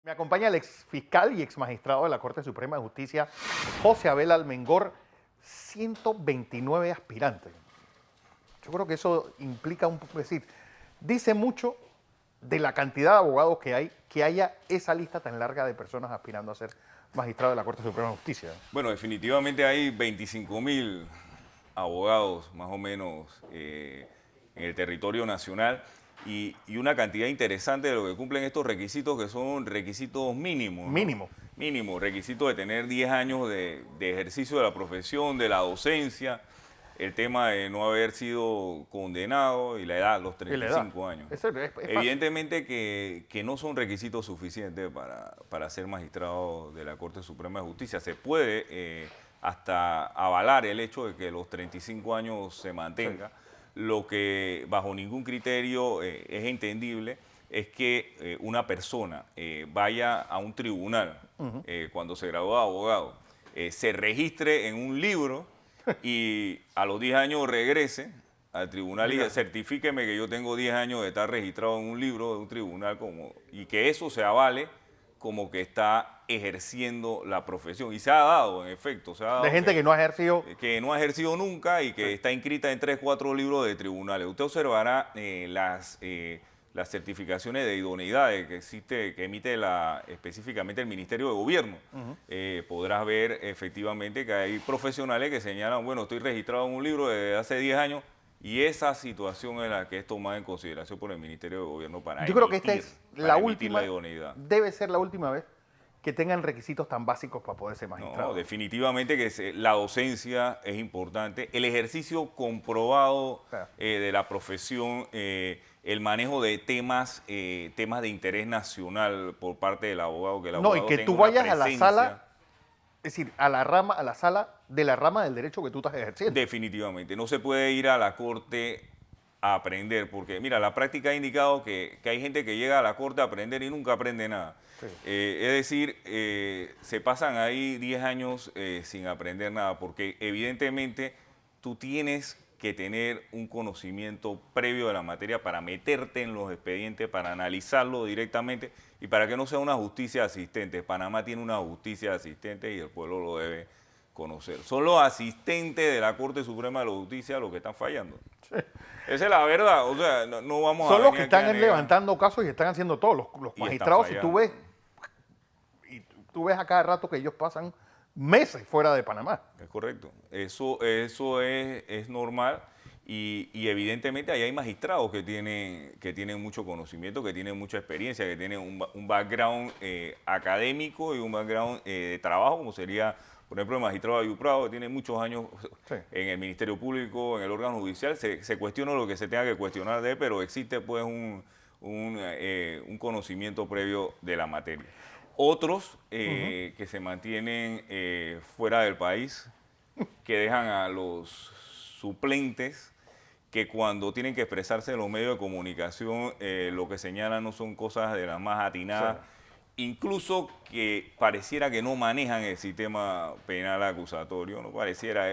Me acompaña el ex fiscal y ex magistrado de la Corte Suprema de Justicia, José Abel Almengor, 129 aspirantes. Yo creo que eso implica un poco, es decir, dice mucho de la cantidad de abogados que hay, que haya esa lista tan larga de personas aspirando a ser magistrado de la Corte Suprema de Justicia. Bueno, definitivamente hay 25.000 abogados más o menos en el territorio nacional y una cantidad interesante de lo que cumplen estos requisitos que son requisitos mínimos, ¿no? Mínimo. Mínimo, requisito de tener 10 años de ejercicio de la profesión, de la docencia, el tema de no haber sido condenado y la edad, los Y la edad. 35 años. Es fácil. Evidentemente que no son requisitos suficientes para ser magistrado de la Corte Suprema de Justicia. Se puede hasta avalar el hecho de que los 35 años se mantenga. Sí. Lo que bajo ningún criterio es entendible es que una persona vaya a un tribunal cuando se gradúa de abogado, se registre en un libro y a los 10 años regrese al tribunal y certifíqueme que yo tengo 10 años de estar registrado en un libro de un tribunal y que eso se avale como que está ejerciendo la profesión. Y se ha dado, en efecto, se ha dado De gente que no ha ejercido. Que no ha ejercido nunca y que Sí. está inscrita en 3, 4 libros de tribunales. Usted observará las certificaciones de idoneidad que emite específicamente el Ministerio de Gobierno. Podrás ver efectivamente que hay profesionales que señalan, bueno, estoy registrado en un libro desde hace 10 años y esa situación es la que es tomada en consideración por el Ministerio de Gobierno para Yo creo que esta emitir, es para la emitir última, la idoneidad. debe ser la última vez que tengan requisitos tan básicos para poder ser magistrado. No, definitivamente que la docencia es importante, el ejercicio comprobado de la profesión, el manejo de temas de interés nacional por parte del abogado, que el abogado No, y que tenga tú una vayas a la presencia. sala, es decir, a la sala de la rama del derecho que tú estás ejerciendo. Definitivamente, no se puede ir a la corte a aprender, porque mira, la práctica ha indicado que hay gente que llega a la corte a aprender y nunca aprende nada. Sí. Es decir, se pasan ahí 10 años sin aprender nada, porque evidentemente tú tienes que tener un conocimiento previo de la materia para meterte en los expedientes, para analizarlo directamente y para que no sea una justicia asistente. Panamá tiene una justicia asistente y el pueblo lo debe conocer. Son los asistentes de la Corte Suprema de la Justicia los que están fallando. Sí. Esa es la verdad, o sea, no vamos Son a los que están levantando casos y están haciendo todo. Los magistrados, si tú ves a cada rato que ellos pasan meses fuera de Panamá. Es correcto, eso es normal y evidentemente ahí hay magistrados que tienen mucho conocimiento, que tienen mucha experiencia, que tienen un background académico y un background de trabajo, como sería, por ejemplo, el magistrado Ayub Prado, que tiene muchos años en el Ministerio Público, en el órgano judicial. Se cuestiona lo que se tenga que cuestionar de él, pero existe pues un conocimiento previo de la materia. Otros que se mantienen fuera del país, que dejan a los suplentes, que cuando tienen que expresarse en los medios de comunicación, lo que señalan no son cosas de las más atinadas, incluso que pareciera que no manejan el sistema penal acusatorio, no pareciera,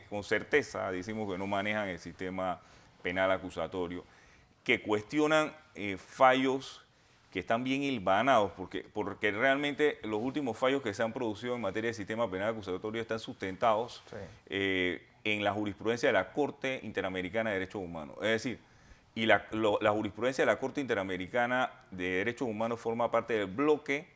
con certeza decimos que no manejan el sistema penal acusatorio, que cuestionan fallos que están bien hilvanados, porque realmente los últimos fallos que se han producido en materia de sistema penal acusatorio están sustentados en la jurisprudencia de la Corte Interamericana de Derechos Humanos. Es decir, y la jurisprudencia de la Corte Interamericana de Derechos Humanos forma parte del bloque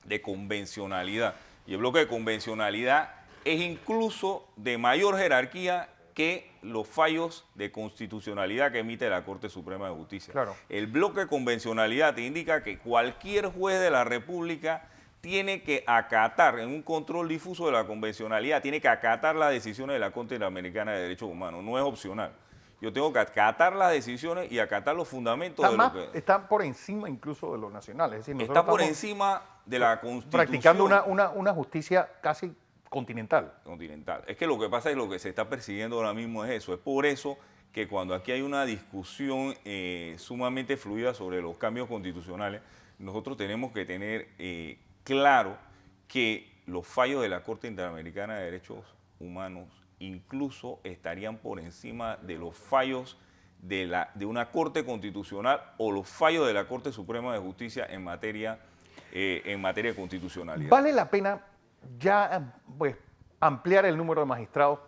de convencionalidad. Y el bloque de convencionalidad es incluso de mayor jerarquía que los fallos de constitucionalidad que emite la Corte Suprema de Justicia. Claro. El bloque de convencionalidad te indica que cualquier juez de la República tiene que acatar, en un control difuso de la convencionalidad, tiene que acatar las decisiones de la Corte Interamericana de Derechos Humanos, no es opcional. Yo tengo que acatar las decisiones y acatar los fundamentos de lo que... Está por encima incluso de lo nacional. Es decir, está por encima de la Constitución. Practicando una justicia casi continental. Es que lo que pasa es lo que se está persiguiendo ahora mismo es eso. Es por eso que cuando aquí hay una discusión sumamente fluida sobre los cambios constitucionales, nosotros tenemos que tener claro que los fallos de la Corte Interamericana de Derechos Humanos incluso estarían por encima de los fallos de una Corte Constitucional o los fallos de la Corte Suprema de Justicia en materia en materia de constitucionalidad. ¿Vale la pena ya pues, ampliar el número de magistrados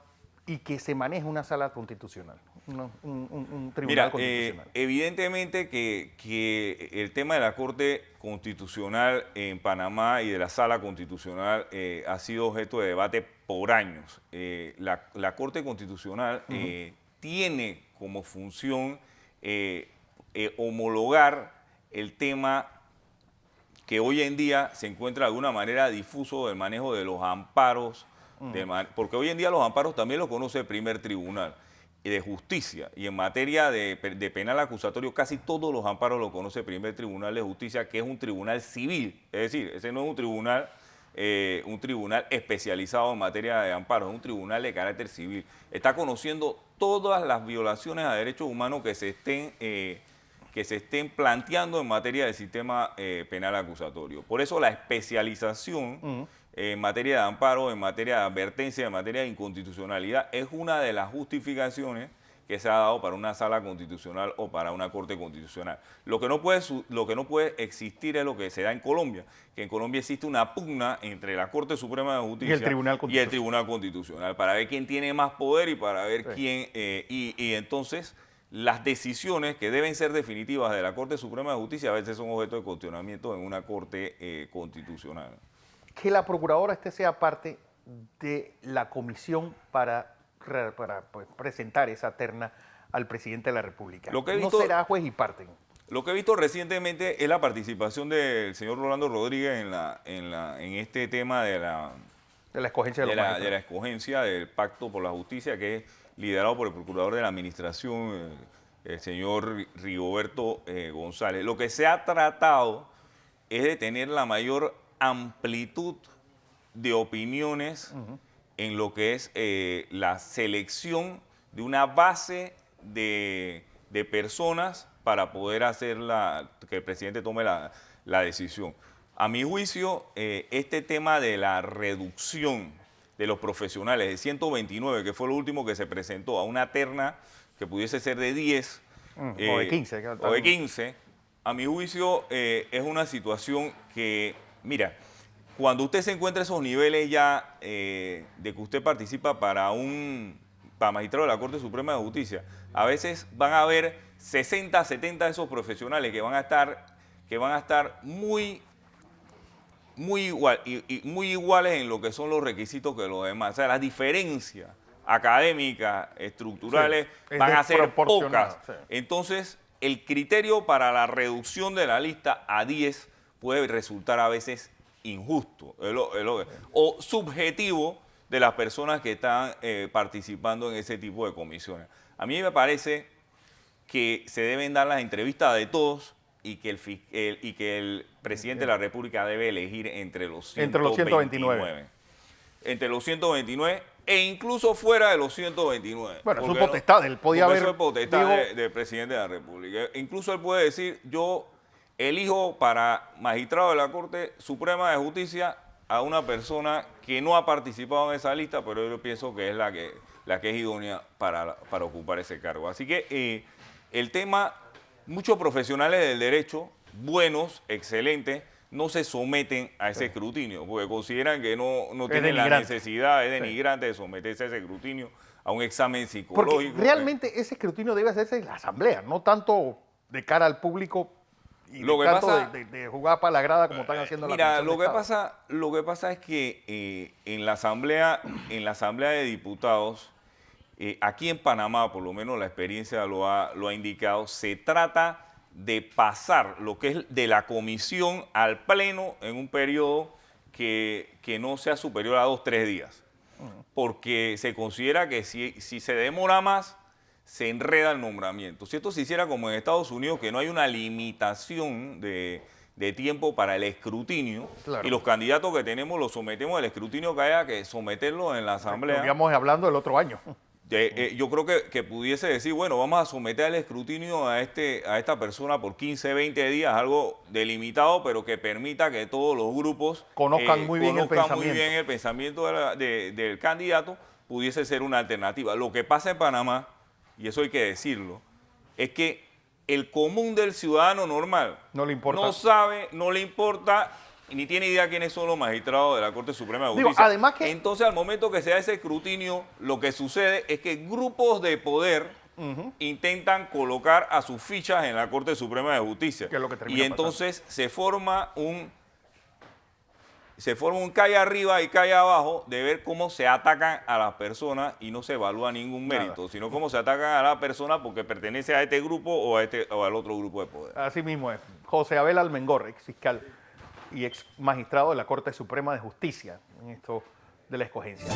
y que se maneje una sala constitucional, un tribunal Mira, constitucional? evidentemente que el tema de la Corte Constitucional en Panamá y de la Sala Constitucional ha sido objeto de debate por años. La Corte Constitucional tiene como función homologar el tema que hoy en día se encuentra de alguna manera difuso del manejo de los amparos, porque hoy en día los amparos también los conoce el primer tribunal de justicia, y en materia de penal acusatorio casi todos los amparos los conoce el primer tribunal de justicia, que es un tribunal civil, es decir, ese no es un tribunal especializado en materia de amparo, es un tribunal de carácter civil. Está conociendo todas las violaciones a derechos humanos que se estén planteando en materia del sistema penal acusatorio. Por eso la especialización en materia de amparo, en materia de advertencia, en materia de inconstitucionalidad, es una de las justificaciones que se ha dado para una sala constitucional o para una corte constitucional. Lo que no puede existir es lo que se da en Colombia, que en Colombia existe una pugna entre la Corte Suprema de Justicia y el Tribunal Constitucional para ver quién tiene más poder y para ver quién... y entonces las decisiones que deben ser definitivas de la Corte Suprema de Justicia a veces son objeto de cuestionamiento en una Corte constitucional. Que la procuradora sea parte de la comisión para pues, presentar esa terna al presidente de la República. No será juez y parte. Lo que he visto recientemente es la participación del señor Rolando Rodríguez en este tema de la escogencia de la escogencia del Pacto por la Justicia, que es liderado por el procurador de la Administración, el señor Rigoberto González. Lo que se ha tratado es de tener la mayor amplitud de opiniones en lo que es la selección de una base de personas para poder hacer que el presidente tome la decisión. A mi juicio, este tema de la reducción de los profesionales de 129, que fue lo último que se presentó, a una terna que pudiese ser de 10 o de 15. O de 15, a mi juicio es una situación que, mira, cuando usted se encuentra esos niveles ya de que usted participa para magistrado de la Corte Suprema de Justicia, a veces van a haber 60, 70 de esos profesionales que van a estar muy iguales en lo que son los requisitos que los demás. O sea, las diferencias académicas, estructurales, van a ser pocas. Sí. Entonces, el criterio para la reducción de la lista a 10 puede resultar a veces injusto o subjetivo de las personas que están participando en ese tipo de comisiones. A mí me parece que se deben dar las entrevistas de todos y que el presidente de la República debe elegir entre los 129. Entre los 129 e incluso fuera de los 129. Bueno, es su potestad, él podía haber... Eso es potestad del presidente de la República. Incluso él puede decir, yo elijo para magistrado de la Corte Suprema de Justicia a una persona que no ha participado en esa lista, pero yo pienso que es la que es idónea para ocupar ese cargo. Así que el tema, muchos profesionales del derecho, buenos, excelentes, no se someten a ese escrutinio, porque consideran que no tienen la necesidad, es denigrante de someterse a ese escrutinio, a un examen psicológico. Porque realmente ese escrutinio debe hacerse en la Asamblea, no tanto de cara al público y de jugar para la grada como están haciendo la Comisión de Estado. Lo que pasa es que en la Asamblea de Diputados, aquí en Panamá, por lo menos la experiencia lo ha indicado, se trata de pasar lo que es de la comisión al pleno en un periodo que no sea superior a 2 o 3 días. Porque se considera que si se demora más, se enreda el nombramiento. Si esto se hiciera como en Estados Unidos, que no hay una limitación de tiempo para el escrutinio, claro, y los candidatos que tenemos los sometemos al escrutinio que haya que someterlos en la Asamblea. Estaríamos hablando del otro año. Yo creo que pudiese decir, bueno, vamos a someter al escrutinio a esta persona por 15, 20 días, algo delimitado, pero que permita que todos los grupos conozcan muy bien el pensamiento del candidato, pudiese ser una alternativa. Lo que pasa en Panamá, y eso hay que decirlo, es que el común del ciudadano normal no le importa ni tiene idea quiénes son los magistrados de la Corte Suprema de Digo, Justicia. además que- Entonces, al momento que se da ese escrutinio, lo que sucede es que grupos de poder intentan colocar a sus fichas en la Corte Suprema de Justicia. Que es lo que termina Y entonces se forma un calle arriba y calle abajo de ver cómo se atacan a las personas y no se evalúa ningún mérito, sino cómo se atacan a la persona porque pertenece a este grupo o al otro grupo de poder. Así mismo es. José Abel Almengor, ex fiscal y ex magistrado de la Corte Suprema de Justicia, en esto de la escogencia.